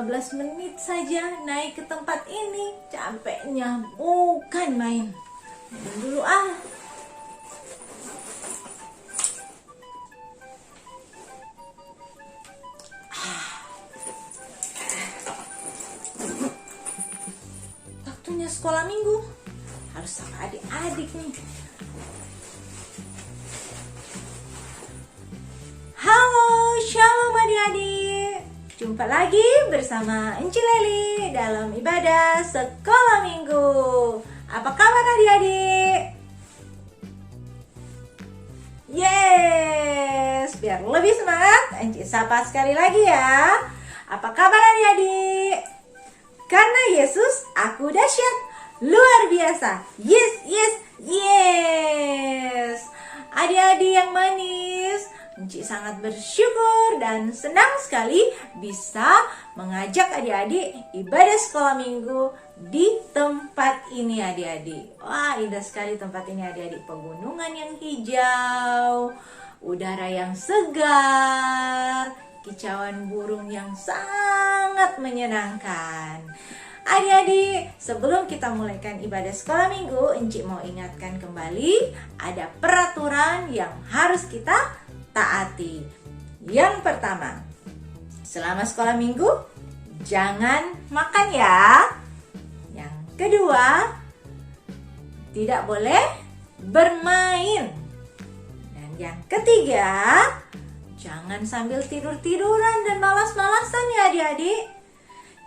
15 menit saja naik ke tempat ini. Capeknya bukan main. Minum dulu ah. Waktunya sekolah minggu. Harus sama adik-adik nih. Halo, shalom adik-adik. Jumpa lagi bersama Enci Leli dalam ibadah sekolah minggu. Apa kabar adik-adik? Yes, biar lebih semangat, Enci sapa sekali lagi ya. Apa kabar adik-adik? Karena Yesus, aku dahsyat, luar biasa. Yes, yes, yes. Adik-adik yang manis, Enci sangat bersyukur dan senang sekali bisa mengajak adik-adik ibadah sekolah minggu di tempat ini adik-adik. Wah, indah sekali tempat ini adik-adik. Pegunungan yang hijau, udara yang segar, kicauan burung yang sangat menyenangkan. Adik-adik, sebelum kita mulaikan ibadah sekolah minggu, Enci mau ingatkan kembali ada peraturan yang harus kita taati. Yang pertama, selama sekolah minggu jangan makan ya. Yang kedua, tidak boleh bermain. Dan yang ketiga, jangan sambil tidur-tiduran dan malas-malasan ya adik-adik.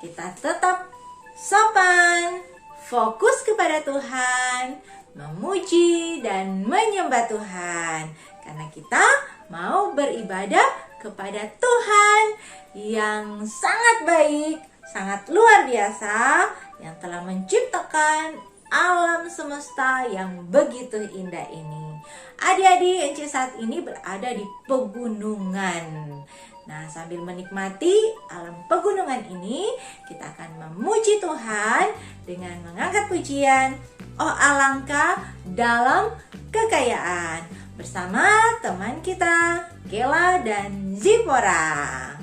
Kita tetap sopan, fokus kepada Tuhan, memuji dan menyembah Tuhan. Karena kita mau beribadah kepada Tuhan yang sangat baik, sangat luar biasa, yang telah menciptakan alam semesta yang begitu indah ini. Adik-adik, Enci saat ini berada di pegunungan. Nah, sambil menikmati alam pegunungan ini, kita akan memuji Tuhan dengan mengangkat pujian "Oh Alangkah Dalam Kekayaan" bersama teman kita, Kela dan Zipora.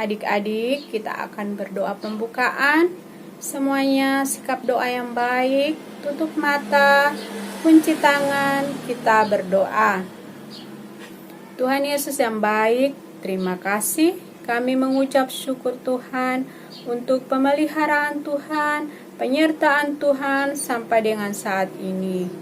Adik-adik, kita akan berdoa pembukaan. Semuanya sikap doa yang baik, tutup mata, kunci tangan, kita berdoa. Tuhan Yesus yang baik, terima kasih. Kami mengucap syukur Tuhan untuk pemeliharaan Tuhan, penyertaan Tuhan sampai dengan saat ini.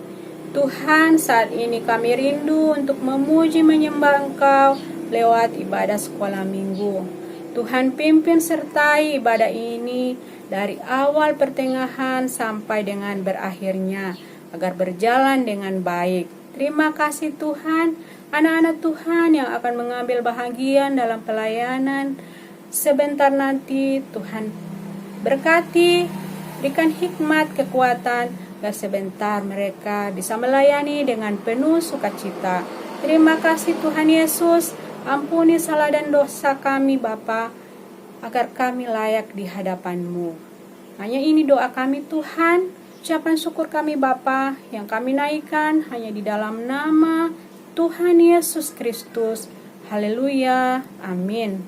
Tuhan, saat ini kami rindu untuk memuji menyembah Engkau lewat ibadah sekolah minggu. Tuhan pimpin sertai ibadah ini dari awal pertengahan sampai dengan berakhirnya, agar berjalan dengan baik. Terima kasih Tuhan, anak-anak Tuhan yang akan mengambil bahagian dalam pelayanan sebentar nanti. Tuhan berkati, berikan hikmat, kekuatan, agar sebentar mereka bisa melayani dengan penuh sukacita. Terima kasih Tuhan Yesus, ampuni salah dan dosa kami Bapa, agar kami layak di hadapan-Mu. Hanya ini doa kami Tuhan, ucapan syukur kami Bapa yang kami naikkan hanya di dalam nama Tuhan Yesus Kristus. Haleluya, amin.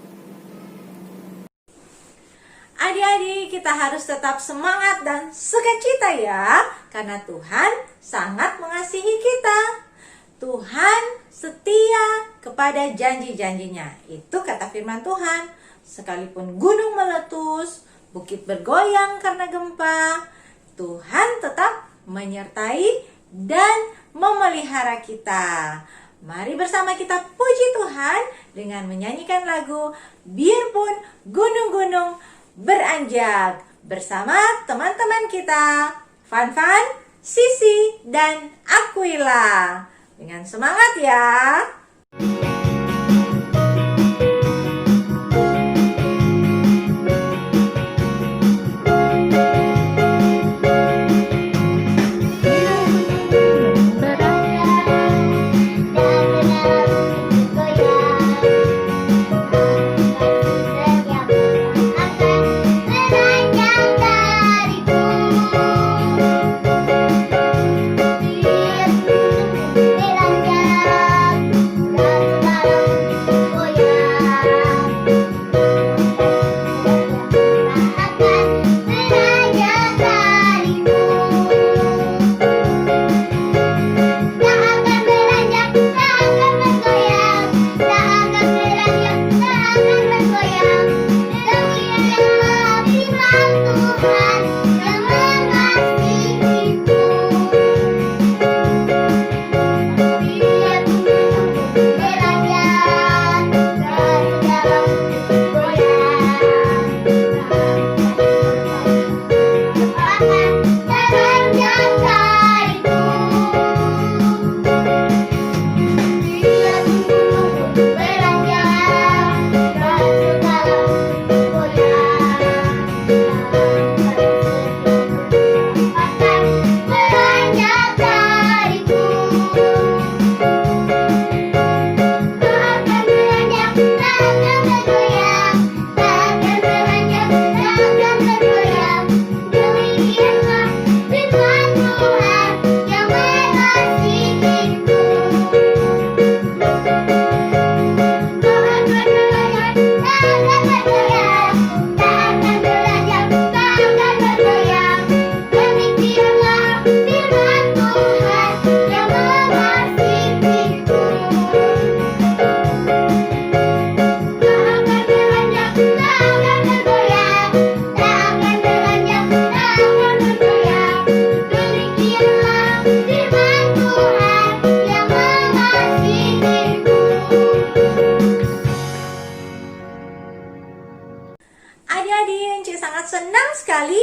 Adik-adik, kita harus tetap semangat dan sukacita ya, karena Tuhan sangat mengasihi kita. Tuhan setia kepada janji-janjinya. Itu kata firman Tuhan. Sekalipun gunung meletus, bukit bergoyang karena gempa, Tuhan tetap menyertai dan memelihara kita. Mari bersama kita puji Tuhan dengan menyanyikan lagu Biarpun Gunung-gunung Beranjak bersama teman-teman kita, Fan-Fan, Sisi, dan Aquila. Dengan semangat ya.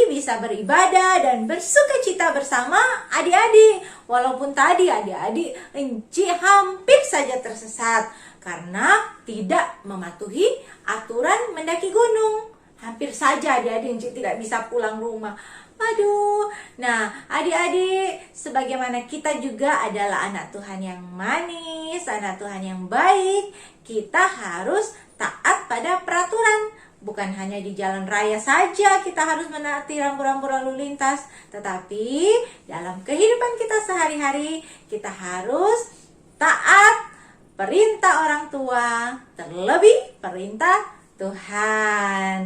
Bisa beribadah dan bersukacita bersama adik-adik. Walaupun tadi adik-adik Enci hampir saja tersesat karena tidak mematuhi aturan mendaki gunung. Hampir saja adik-adik Enci tidak bisa pulang rumah. Aduh. Nah, adik-adik, sebagaimana kita juga adalah anak Tuhan yang manis, anak Tuhan yang baik, kita harus taat pada peraturan. Bukan hanya di jalan raya saja kita harus menaati rambu-rambu lalu lintas, tetapi dalam kehidupan kita sehari-hari kita harus taat perintah orang tua, terlebih perintah Tuhan.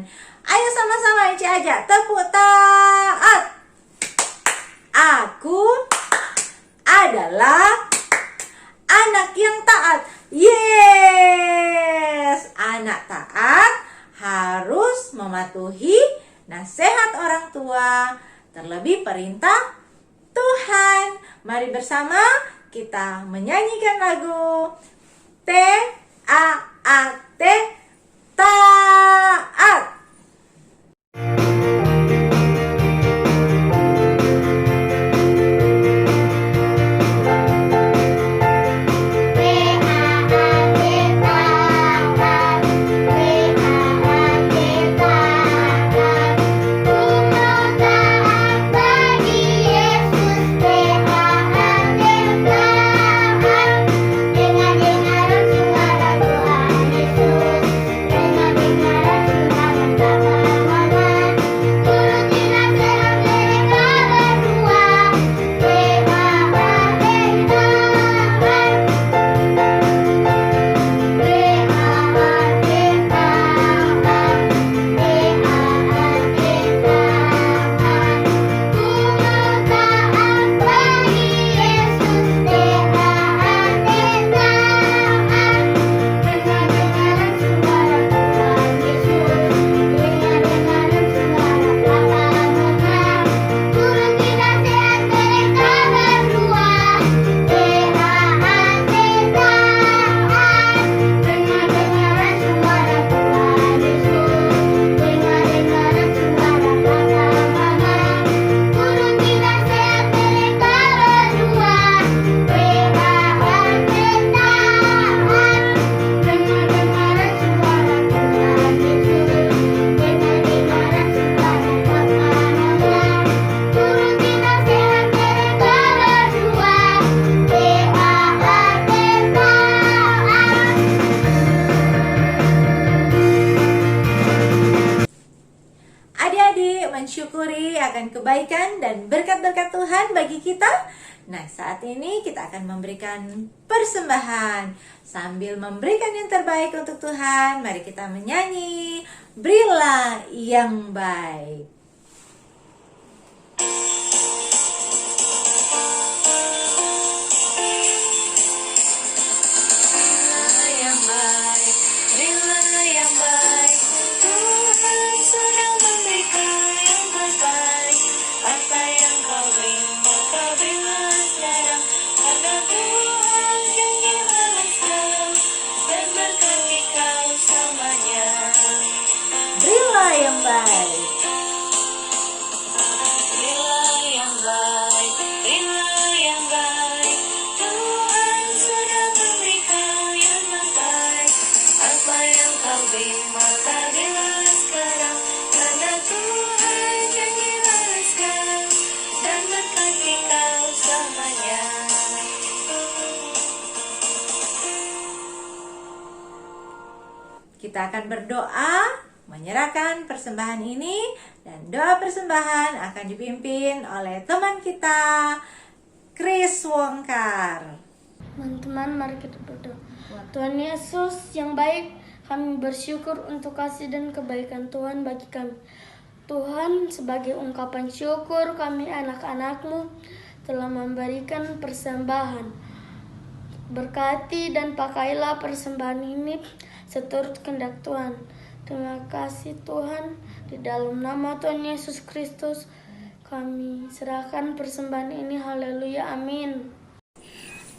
Ayo sama-sama Enci aja tepuk taat. Aku adalah anak yang taat. Yes, anak taat harus mematuhi nasihat orang tua, terlebih perintah Tuhan. Mari bersama kita menyanyikan lagu T-A-A-T, taat. Mensyukuri akan kebaikan dan berkat-berkat Tuhan bagi kita. Nah, saat ini kita akan memberikan persembahan. Sambil memberikan yang terbaik untuk Tuhan, mari kita menyanyi Berilah yang Baik. Berilah yang baik. Berilah yang baik, berilah yang baik. Tuhan sudah memberi kau yang terbaik. Apa yang kau beri maka berilah sekarang, karena Tuhan janji balas kau dan berkati kau selamanya. Kita akan berdoa menyerahkan persembahan ini, dan doa persembahan akan dipimpin oleh teman kita Chris Wongkar. Teman-teman, mari kita berdoa. Tuhan Yesus yang baik, kami bersyukur untuk kasih dan kebaikan Tuhan bagi kami. Tuhan, sebagai ungkapan syukur kami anak-anak-Mu telah memberikan persembahan. Berkati dan pakailah persembahan ini seturut kehendak Tuhan. Terima kasih Tuhan, di dalam nama Tuhan Yesus Kristus kami serahkan persembahan ini. Haleluya, amin.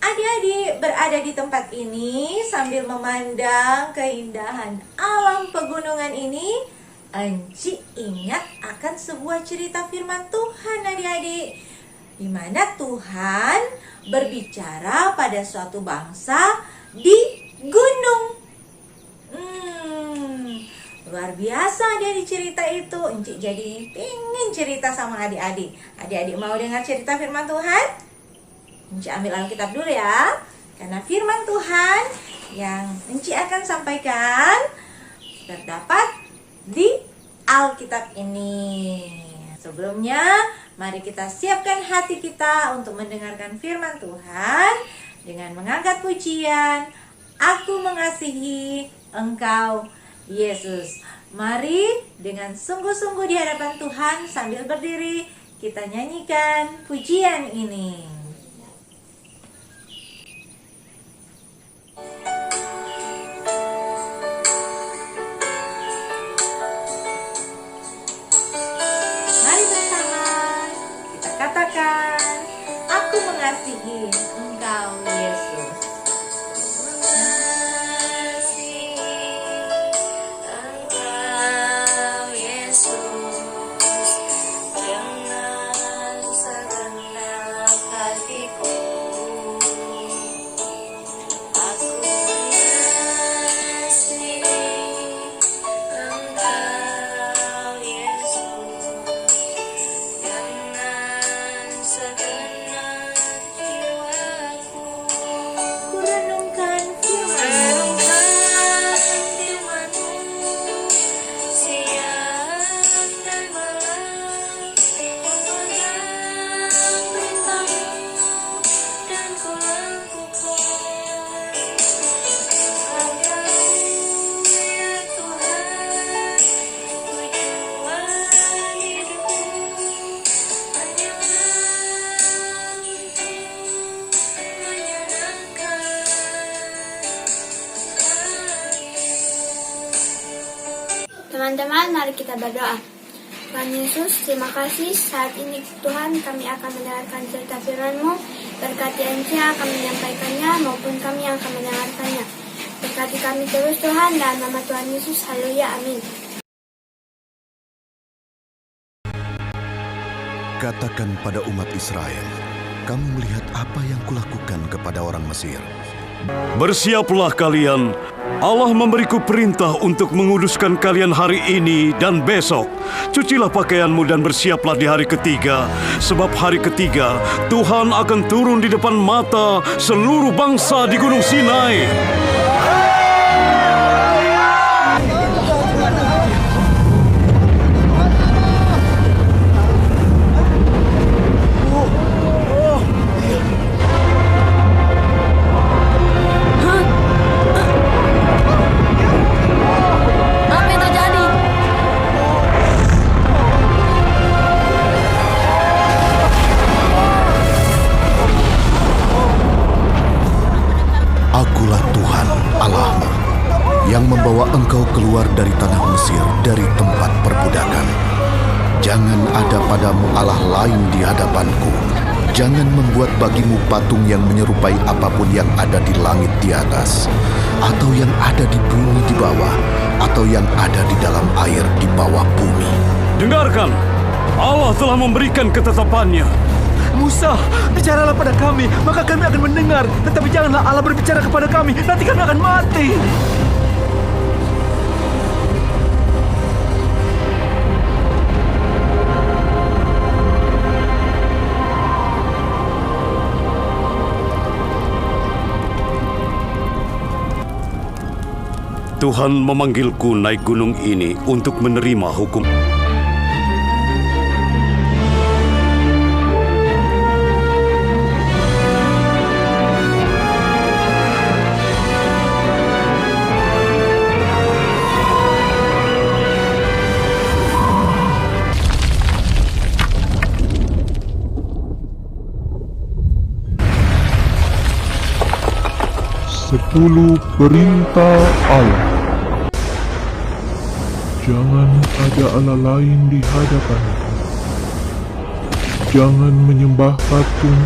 Adik-adik berada di tempat ini sambil memandang keindahan alam pegunungan ini, Enci ingat akan sebuah cerita firman Tuhan adik-adik, di mana Tuhan berbicara pada suatu bangsa di gunung. Luar biasa dari cerita itu. Enci jadi pengen cerita sama adik-adik. Adik-adik mau dengar cerita firman Tuhan? Enci ambil Alkitab dulu ya. Karena firman Tuhan yang Enci akan sampaikan terdapat di Alkitab ini. Sebelumnya, mari kita siapkan hati kita untuk mendengarkan firman Tuhan dengan mengangkat pujian, Aku mengasihi Engkau Yesus. Mari dengan sungguh-sungguh di hadapan Tuhan sambil berdiri kita nyanyikan pujian ini. Mari bersama kita katakan, aku mengasihi Engkau Yesus. Teman-teman, mari kita berdoa. Tuhan Yesus, terima kasih saat ini Tuhan kami akan mendengarkan cerita firman-Mu. Berkati Ence yang akan menyampaikannya maupun kami yang akan mendengarkannya. Berkati kami terus Tuhan, dalam nama Tuhan Yesus, haleluya, amin. Katakan pada umat Israel, kamu melihat apa yang kulakukan kepada orang Mesir. Bersiaplah kalian, Allah memberiku perintah untuk menguduskan kalian hari ini dan besok. Cucilah pakaianmu dan bersiaplah di hari ketiga, sebab hari ketiga Tuhan akan turun di depan mata seluruh bangsa di Gunung Sinai. Akulah Tuhan Allahmu, yang membawa engkau keluar dari tanah Mesir, dari tempat perbudakan. Jangan ada padamu Allah lain di hadapanku. Jangan membuat bagimu patung yang menyerupai apapun yang ada di langit di atas, atau yang ada di bumi di bawah, atau yang ada di dalam air di bawah bumi. Dengarkan, Allah telah memberikan ketetapannya. Musa, bicaralah pada kami, maka kami akan mendengar. Tetapi janganlah Allah berbicara kepada kami, nanti kami akan mati. Tuhan memanggilku naik gunung ini untuk menerima hukum. Sepuluh perintah Allah. Jangan ada Allah lain di hadapanku. Jangan menyembah patung.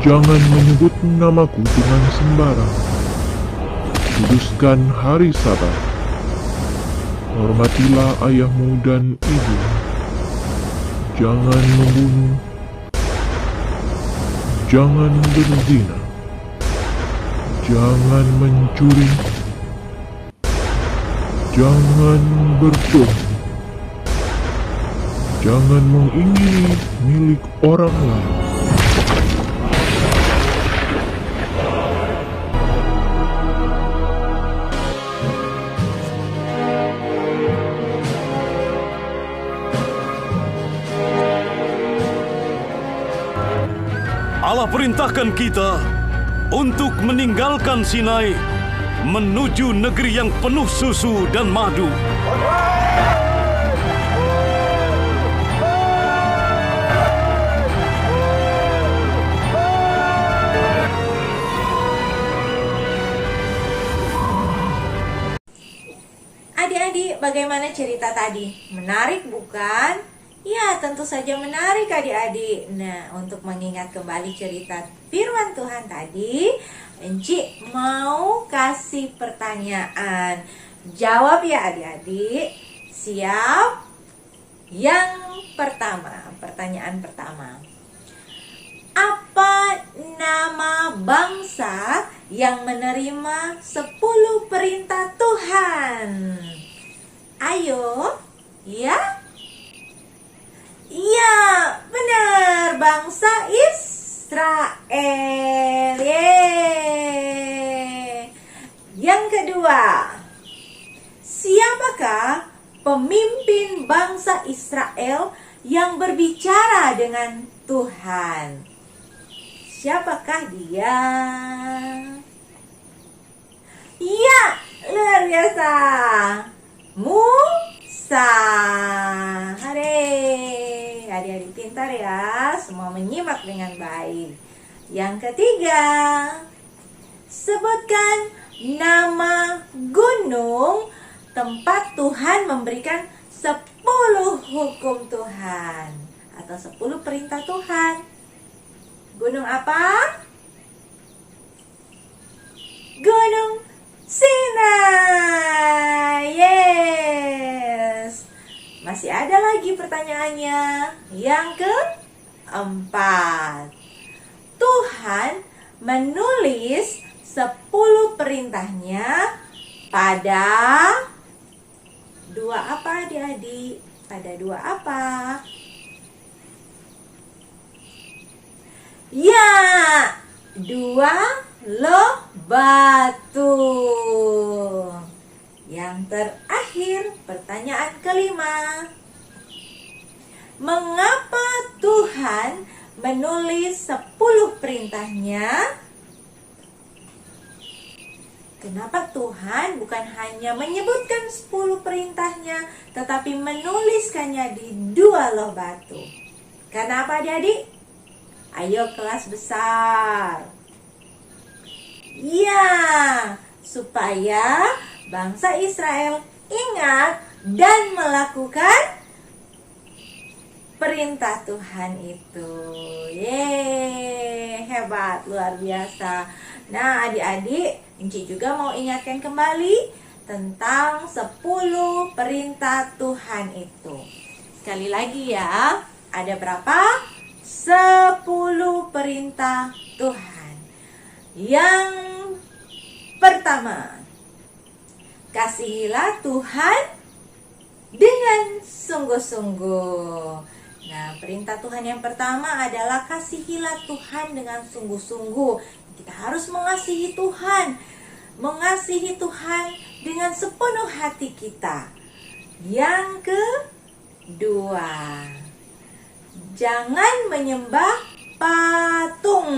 Jangan menyebut namaku dengan sembarang. Kuduskan hari Sabat. Hormatilah ayahmu dan ibu. Jangan membunuh. Jangan berzina. Jangan mencuri. Jangan berbohong. Jangan mengingini milik orang lain. Allah perintahkan kita untuk meninggalkan Sinai, menuju negeri yang penuh susu dan madu. Adik-adik, bagaimana cerita tadi? Menarik bukan? Ya, tentu saja menarik adik-adik. Nah, untuk mengingat kembali cerita firman Tuhan tadi, Enci mau kasih pertanyaan. Jawab ya adik-adik. Siap? Yang pertama, pertanyaan pertama. Apa nama bangsa yang menerima 10 perintah Tuhan? Ayo, ya? Iya, benar, bangsa Israel. Yeay. Yang kedua, siapakah pemimpin bangsa Israel yang berbicara dengan Tuhan? Siapakah dia? Iya, luar biasa. Musa. Hore. Adik-adik pintar ya, semua menyimak dengan baik. Yang ketiga, sebutkan nama gunung tempat Tuhan memberikan 10 hukum Tuhan atau 10 perintah Tuhan. Gunung apa? Gunung Sinai. Yes. Masih ada lagi pertanyaannya. Yang keempat, Tuhan menulis 10 perintahnya pada dua apa adik-adik? Pada dua apa? Ya, 2 loh batu. Yang terakhir, pertanyaan kelima. Mengapa Tuhan menulis 10 perintahnya? Kenapa Tuhan bukan hanya menyebutkan 10 perintahnya, tetapi menuliskannya di 2 loh batu? Kenapa adik-adik? Ayo kelas besar. Ya, supaya bangsa Israel ingat dan melakukan perintah Tuhan itu. Yeay, hebat, luar biasa. Nah, adik-adik, Enci juga mau ingatkan kembali tentang 10 perintah Tuhan itu. Sekali lagi ya, ada berapa? 10 perintah Tuhan. Yang pertama, kasihilah Tuhan dengan sungguh-sungguh. Nah, perintah Tuhan yang pertama adalah kasihilah Tuhan dengan sungguh-sungguh. Kita harus mengasihi Tuhan. Mengasihi Tuhan dengan sepenuh hati kita. Yang kedua, jangan menyembah patung.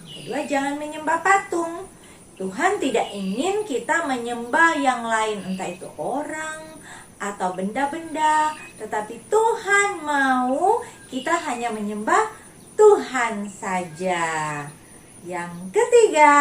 Kedua, jangan menyembah patung. Tuhan tidak ingin kita menyembah yang lain, entah itu orang atau benda-benda, tetapi Tuhan mau kita hanya menyembah Tuhan saja. Yang ketiga,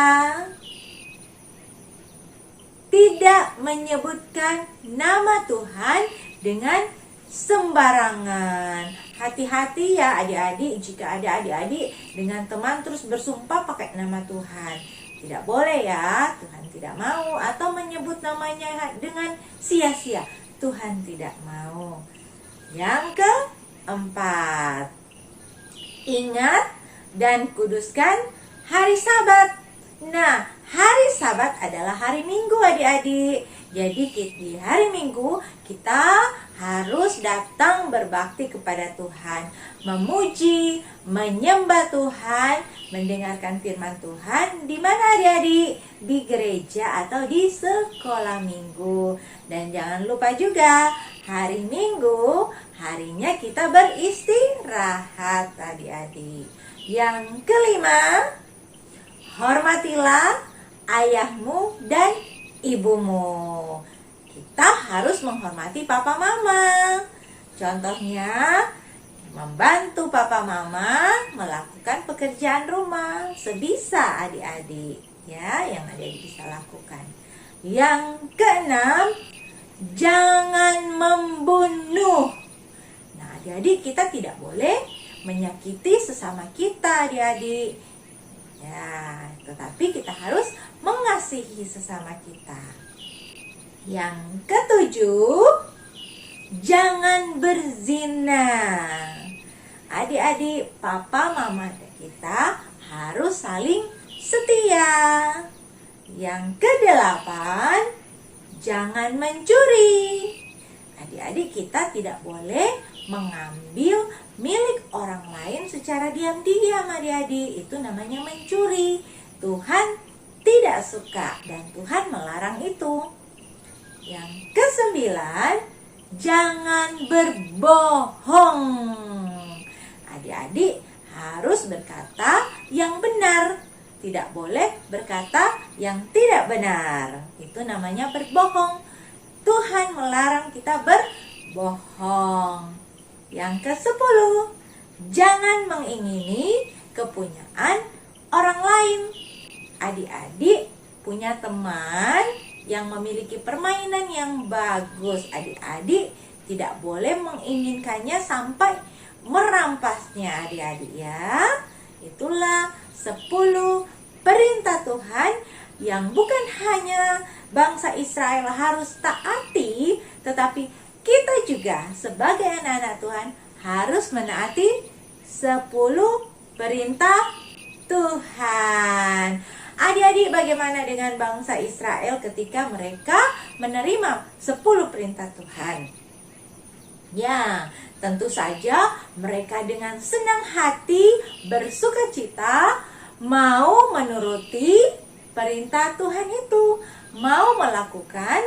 tidak menyebutkan nama Tuhan dengan sembarangan. Hati-hati ya adik-adik, jika ada adik-adik dengan teman terus bersumpah pakai nama Tuhan. Tidak boleh ya, Tuhan tidak mau. Atau menyebut namanya dengan sia-sia, Tuhan tidak mau. Yang keempat, ingat dan kuduskan hari Sabat. Nah, hari Sabat adalah hari Minggu adik-adik. Jadi di hari Minggu kita harus datang berbakti kepada Tuhan, memuji, menyembah Tuhan, mendengarkan firman Tuhan. Di mana adik-adik? Di gereja atau di sekolah minggu. Dan jangan lupa juga hari Minggu harinya kita beristirahat adik-adik. Yang kelima, hormatilah ayahmu dan ibumu. Kita harus menghormati papa mama. Contohnya, membantu papa mama melakukan pekerjaan rumah sebisa adik-adik, ya, yang adik-adik bisa lakukan. Yang keenam, jangan membunuh. Nah, adik-adik, kita tidak boleh menyakiti sesama kita, adik-adik. Ya, tetapi kita harus mengasihi sesama kita. Yang ketujuh, jangan berzina. Adik-adik, papa mama kita harus saling setia. Yang kedelapan, jangan mencuri. Adik-adik, kita tidak boleh mengambil milik orang lain secara diam-diam, adik-adik. Itu namanya mencuri. Tuhan tidak suka dan Tuhan melarang itu. Yang kesembilan, jangan berbohong. Adik-adik harus berkata yang benar. Tidak boleh berkata yang tidak benar. Itu namanya berbohong. Tuhan melarang kita berbohong. Yang ke-10, jangan mengingini kepunyaan orang lain. Adik-adik punya teman yang memiliki permainan yang bagus. Adik-adik tidak boleh menginginkannya sampai merampasnya, adik-adik, ya. Itulah 10 perintah Tuhan yang bukan hanya bangsa Israel harus taati, tetapi kita juga sebagai anak-anak Tuhan harus menaati 10 perintah Tuhan. Adik-adik, bagaimana dengan bangsa Israel ketika mereka menerima 10 perintah Tuhan? Ya, tentu saja mereka dengan senang hati, bersukacita, mau menuruti perintah Tuhan itu, mau melakukan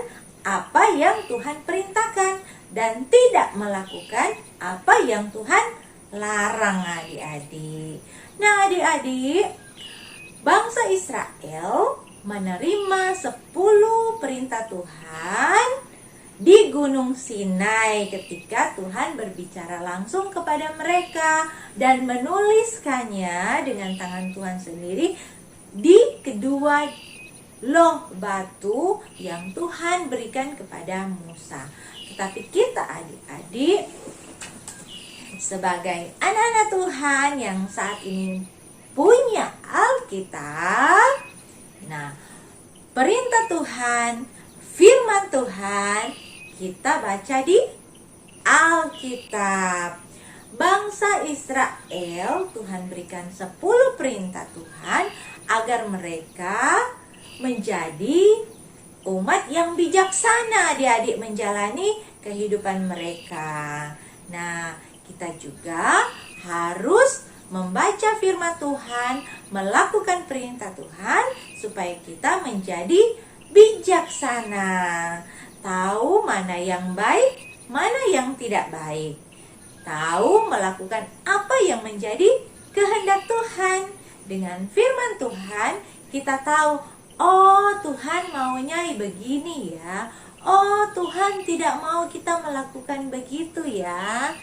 apa yang Tuhan perintahkan dan tidak melakukan apa yang Tuhan larang, adik-adik. Nah, adik-adik, bangsa Israel menerima 10 perintah Tuhan di Gunung Sinai ketika Tuhan berbicara langsung kepada mereka dan menuliskannya dengan tangan Tuhan sendiri di kedua loh batu yang Tuhan berikan kepada Musa. Tetapi kita adik-adik sebagai anak-anak Tuhan yang saat ini punya Alkitab, nah, perintah Tuhan, firman Tuhan kita baca di Alkitab. Bangsa Israel, Tuhan berikan 10 perintah Tuhan agar mereka menjadi umat yang bijaksana, adik-adik, menjalani kehidupan mereka. Nah, kita juga harus membaca firman Tuhan, melakukan perintah Tuhan supaya kita menjadi bijaksana, tahu mana yang baik, mana yang tidak baik, tahu melakukan apa yang menjadi kehendak Tuhan. Dengan firman Tuhan kita tahu, oh, Tuhan maunya begini ya, oh, Tuhan tidak mau kita melakukan begitu ya.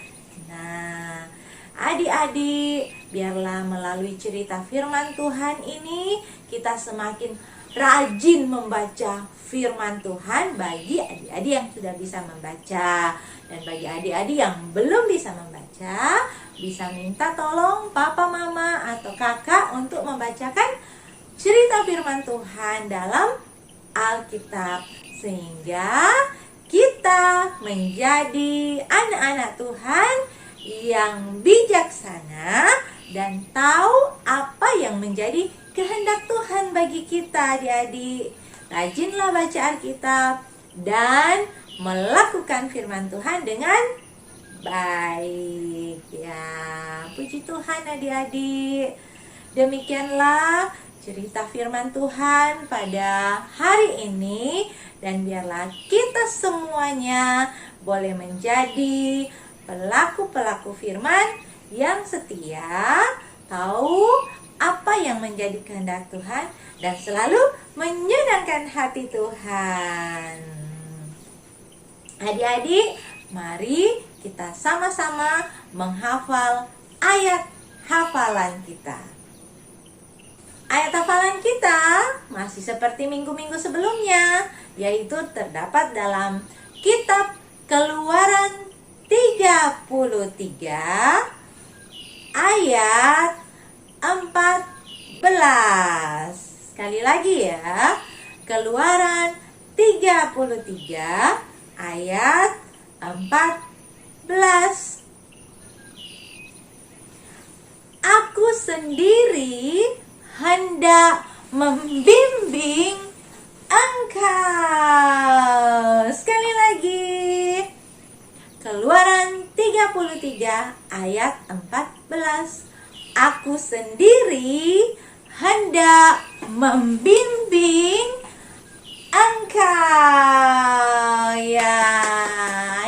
Nah, adik-adik, biarlah melalui cerita firman Tuhan ini kita semakin rajin membaca firman Tuhan bagi adik-adik yang sudah bisa membaca. Dan bagi adik-adik yang belum bisa membaca, bisa minta tolong papa, mama, atau kakak untuk membacakan cerita firman Tuhan dalam Alkitab, sehingga kita menjadi anak-anak Tuhan yang bijaksana dan tahu apa yang menjadi kehendak Tuhan bagi kita, adik-adik. Rajinlah baca Alkitab dan melakukan firman Tuhan dengan baik. Ya, puji Tuhan, adik-adik. Demikianlah cerita firman Tuhan pada hari ini, dan biarlah kita semuanya boleh menjadi pelaku-pelaku firman yang setia, tahu apa yang menjadi kehendak Tuhan, dan selalu menyenangkan hati Tuhan. Adik-adik, mari kita sama-sama menghafal ayat hafalan kita. Ayat hafalan kita masih seperti minggu-minggu sebelumnya, yaitu terdapat dalam kitab Keluaran 33 ayat 14. Sekali lagi ya, Keluaran 33 ayat 14. Aku sendiri hendak membimbing engkau. Sekali lagi, Keluaran 33 ayat 14. Aku sendiri hendak membimbing engkau. Ya,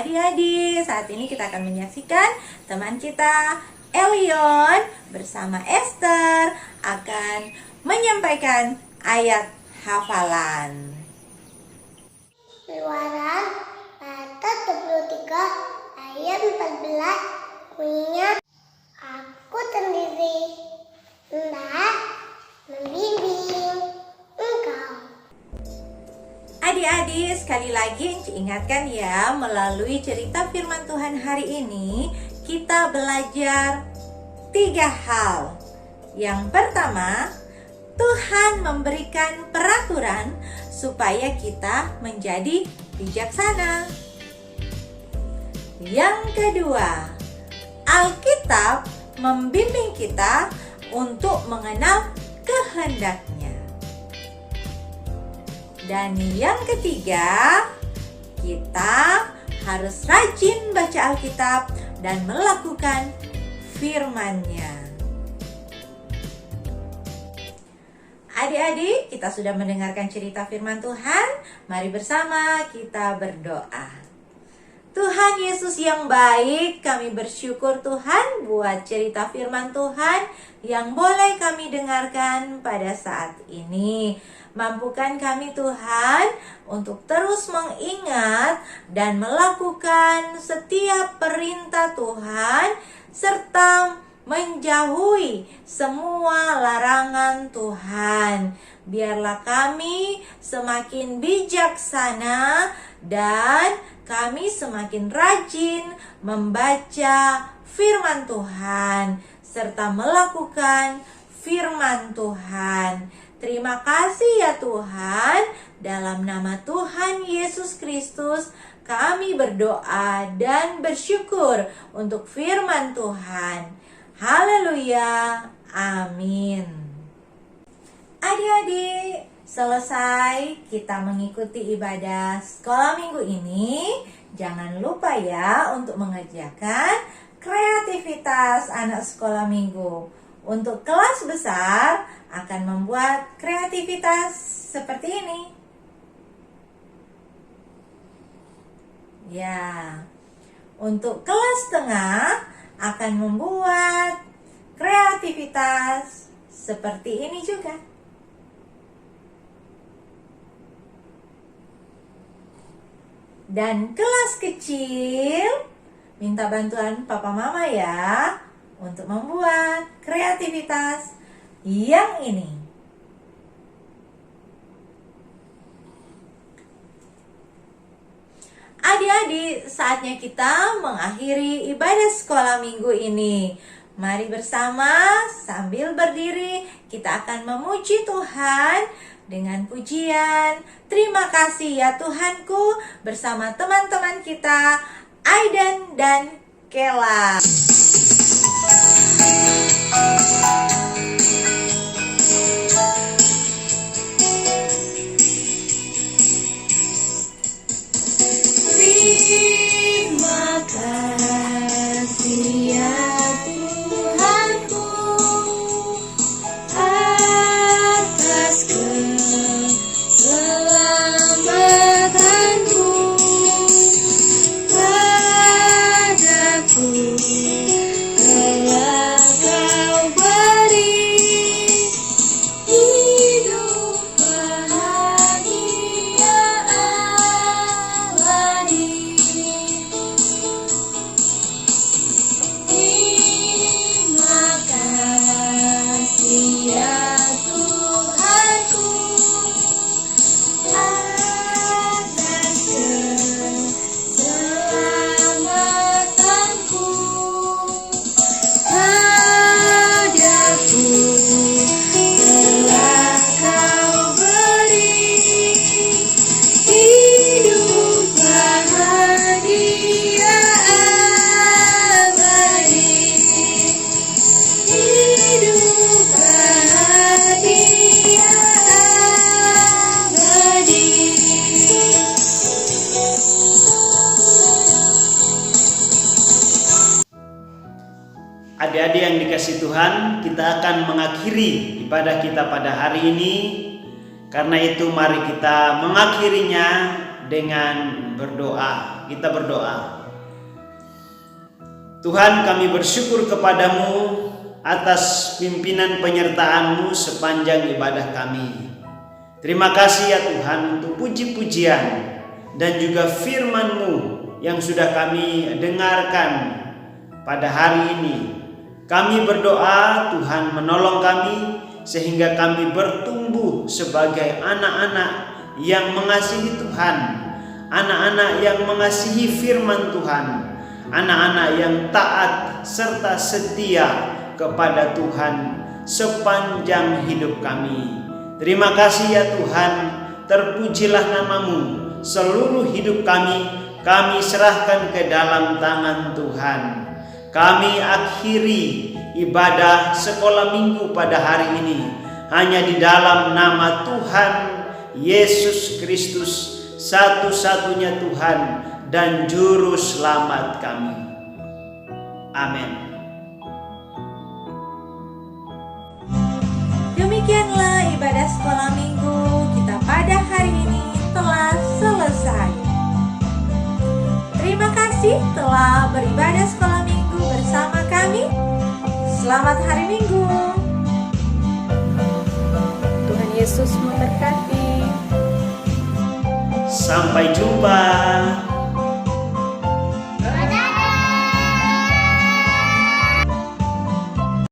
adik-adik, saat ini kita akan menyaksikan teman kita Elion bersama Esther akan menyampaikan ayat hafalan. Keluaran pasal 23 ayat 14 bunyinya, aku sendiri hendak membimbing engkau. Adik-adik, sekali lagi Enci ingatkan ya, melalui cerita firman Tuhan hari ini kita belajar 3 hal. Yang pertama, Tuhan memberikan peraturan supaya kita menjadi bijaksana. Yang kedua, Alkitab membimbing kita untuk mengenal kehendaknya. Dan yang ketiga, kita harus rajin baca Alkitab dan melakukan firman-Nya. Adik-adik, kita sudah mendengarkan cerita firman Tuhan. Mari bersama kita berdoa. Tuhan Yesus yang baik, kami bersyukur Tuhan buat cerita firman Tuhan yang boleh kami dengarkan pada saat ini. Mampukan kami Tuhan untuk terus mengingat dan melakukan setiap perintah Tuhan serta menjauhi semua larangan Tuhan. Biarlah kami semakin bijaksana dan kami semakin rajin membaca firman Tuhan serta melakukan firman Tuhan. Terima kasih ya Tuhan. Dalam nama Tuhan Yesus Kristus kami berdoa dan bersyukur untuk firman Tuhan. Haleluya. Amin. Adik-adik, selesai kita mengikuti ibadah sekolah minggu ini. Jangan lupa ya untuk mengerjakan kreativitas anak sekolah minggu. Untuk kelas besar akan membuat kreativitas seperti ini. Ya. Untuk kelas tengah akan membuat kreativitas seperti ini juga. Dan kelas kecil minta bantuan papa mama ya untuk membuat kreativitas yang ini. Adik-adik, saatnya kita mengakhiri ibadah sekolah minggu ini. Mari bersama sambil berdiri kita akan memuji Tuhan dengan pujian. Terima kasih ya Tuhanku bersama teman-teman kita Aiden dan Kela. Terima kasih ya Tuhanku atas keselamatanmu padaku, telah Kau beri hidup bahagia abadi. Adik-adik yang dikasih Tuhan, kita akan mengakhiri ibadah kita pada hari ini. Karena itu mari kita mengakhirinya dengan berdoa. Kita berdoa. Tuhan, kami bersyukur kepadamu atas pimpinan penyertaan-Mu sepanjang ibadah kami. Terima kasih ya Tuhan untuk puji-pujian dan juga firman-Mu yang sudah kami dengarkan pada hari ini. Kami berdoa Tuhan menolong kami sehingga kami bertumbuh sebagai anak-anak yang mengasihi Tuhan, anak-anak yang mengasihi firman Tuhan, anak-anak yang taat serta setia kepada Tuhan sepanjang hidup kami. Terima kasih ya Tuhan, terpujilah nama-Mu. Seluruh hidup kami serahkan ke dalam tangan Tuhan. Kami akhiri ibadah sekolah minggu pada hari ini hanya di dalam nama Tuhan Yesus Kristus, satu-satunya Tuhan dan Juru Selamat kami. Amin. Demikianlah ibadah sekolah minggu kita pada hari ini telah selesai. Terima kasih telah beribadah sekolah minggu bersama kami. Selamat hari Minggu. Tuhan Yesus memberkati. Sampai jumpa.